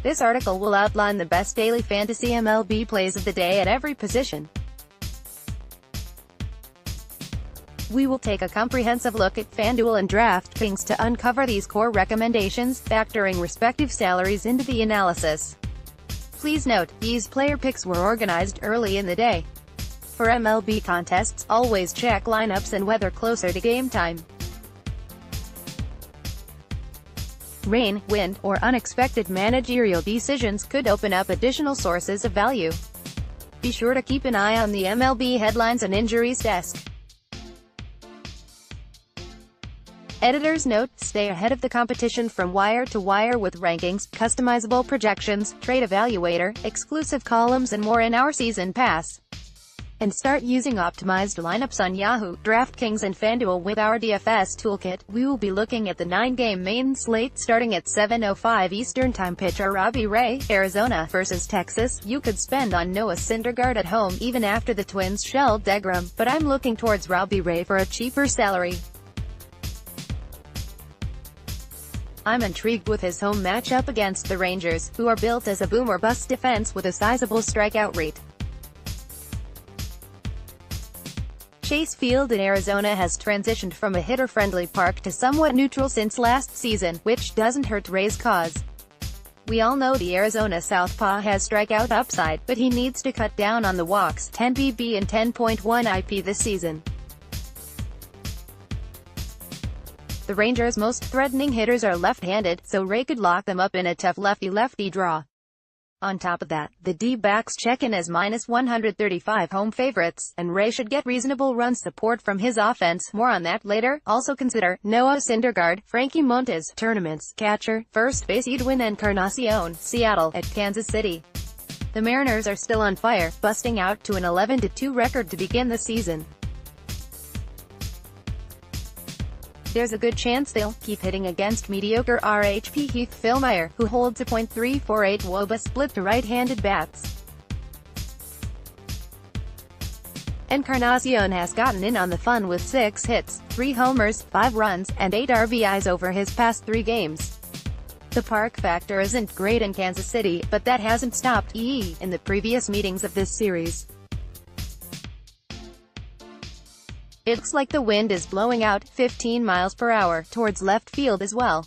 This article will outline the best daily fantasy MLB plays of the day at every position. We will take a comprehensive look at FanDuel and DraftKings to uncover these core recommendations, factoring respective salaries into the analysis. Please note, these player picks were organized early in the day. For MLB contests, always check lineups and weather closer to game time. Rain, wind, or unexpected managerial decisions could open up additional sources of value. Be sure to keep an eye on the MLB headlines and injuries desk. Editor's note: stay ahead of the competition from wire to wire with rankings, customizable projections, trade evaluator, exclusive columns and more in our season pass. And start using optimized lineups on Yahoo, DraftKings and FanDuel with our DFS toolkit. We will be looking at the 9-game main slate starting at 7:05 Eastern Time. Pitcher Robbie Ray, Arizona versus Texas. You could spend on Noah Syndergaard at home even after the Twins shelled Degram, but I'm looking towards Robbie Ray for a cheaper salary. I'm intrigued with his home matchup against the Rangers, who are built as a boom-or-bust defense with a sizable strikeout rate. Chase Field in Arizona has transitioned from a hitter-friendly park to somewhat neutral since last season, which doesn't hurt Ray's cause. We all know the Arizona southpaw has strikeout upside, but he needs to cut down on the walks, 10 BB and 10.1 IP this season. The Rangers' most threatening hitters are left-handed, so Ray could lock them up in a tough lefty-lefty draw. On top of that, the D-backs check in as -135 home favorites, and Ray should get reasonable run support from his offense. More on that later. Also consider Noah Syndergaard, Frankie Montas, tournaments, catcher, first base Edwin Encarnacion, Seattle, at Kansas City. The Mariners are still on fire, busting out to an 11-2 record to begin the season. There's a good chance they'll keep hitting against mediocre RHP Heath Fillmyer, who holds a .348 WOBA split to right-handed bats. Encarnacion has gotten in on the fun with 6 hits, 3 homers, 5 runs, and 8 RBIs over his past 3 games. The park factor isn't great in Kansas City, but that hasn't stopped E in the previous meetings of this series. It looks like the wind is blowing out 15 miles per hour towards left field as well.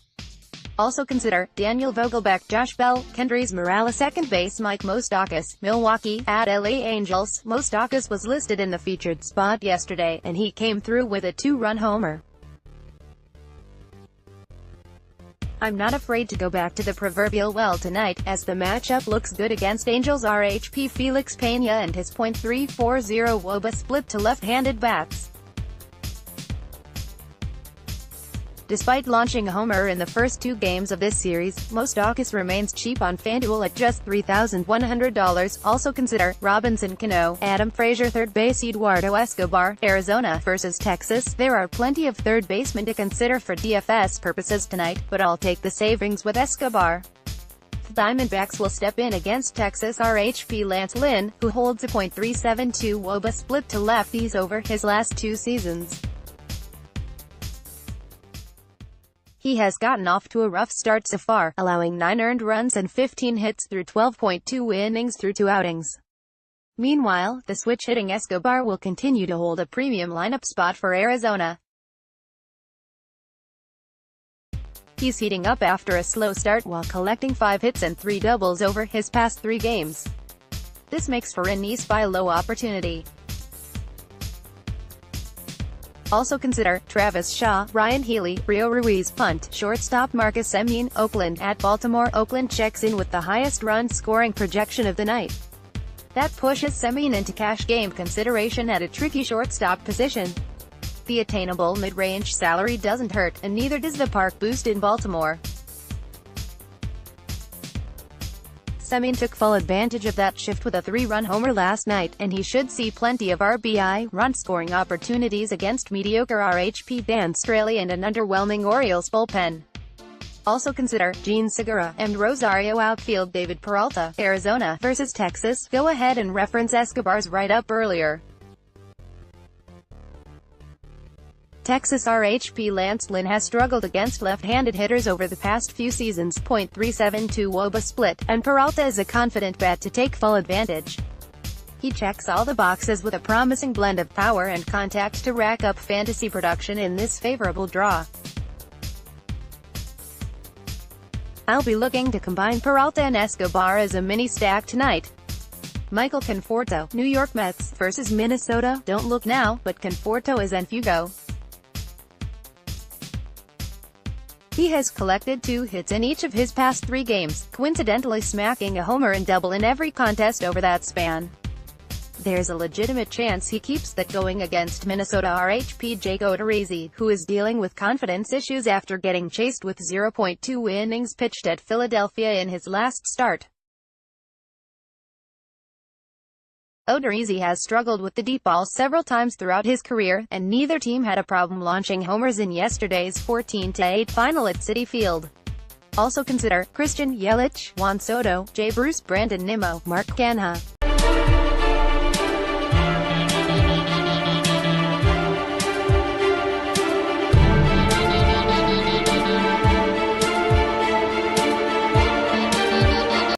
Also consider Daniel Vogelbach, Josh Bell, Kendrys Morales, second base Mike Moustakas, Milwaukee, at LA Angels. Moustakas was listed in the featured spot yesterday, and he came through with a 2-run homer. I'm not afraid to go back to the proverbial well tonight, as the matchup looks good against Angels RHP Felix Peña and his .340 WOBA split to left-handed bats. Despite launching a homer in the first 2 games of this series, Moustakas remains cheap on FanDuel at just $3,100. Also consider Robinson Cano, Adam Frazier, third base Eduardo Escobar, Arizona versus Texas. There are plenty of third basemen to consider for DFS purposes tonight, but I'll take the savings with Escobar. The Diamondbacks will step in against Texas RHP Lance Lynn, who holds a .372 WOBA split to lefties over his last 2 seasons. He has gotten off to a rough start so far, allowing 9 earned runs and 15 hits through 12.2 innings through 2 outings. Meanwhile, the switch-hitting Escobar will continue to hold a premium lineup spot for Arizona. He's heating up after a slow start while collecting 5 hits and 3 doubles over his past 3 games. This makes for an East by low opportunity. Also consider Travis Shaw, Ryan Healy, Rio Ruiz, punt, shortstop Marcus Semien, Oakland, at Baltimore. Oakland checks in with the highest run-scoring projection of the night. That pushes Semien into cash game consideration at a tricky shortstop position. The attainable mid-range salary doesn't hurt, and neither does the park boost in Baltimore. Semien took full advantage of that shift with a 3-run homer last night, and he should see plenty of RBI, run-scoring opportunities against mediocre RHP Dan Straley and an underwhelming Orioles bullpen. Also consider Gene Segura and Rosario outfield David Peralta, Arizona versus Texas. Go ahead and reference Escobar's write-up earlier. Texas RHP Lance Lynn has struggled against left-handed hitters over the past few seasons. .372 WOBA split, and Peralta is a confident bet to take full advantage. He checks all the boxes with a promising blend of power and contact to rack up fantasy production in this favorable draw. I'll be looking to combine Peralta and Escobar as a mini-stack tonight. Michael Conforto, New York Mets vs Minnesota. Don't look now, but Conforto is en fuego. He has collected 2 hits in each of his past 3 games, coincidentally smacking a homer and double in every contest over that span. There's a legitimate chance he keeps that going against Minnesota RHP Jake Odorizzi, who is dealing with confidence issues after getting chased with 0.2 innings pitched at Philadelphia in his last start. Odorizzi has struggled with the deep ball several times throughout his career, and neither team had a problem launching homers in yesterday's 14-8 final at Citi Field. Also consider Christian Yelich, Juan Soto, Jay Bruce, Brandon Nimmo, Mark Canha.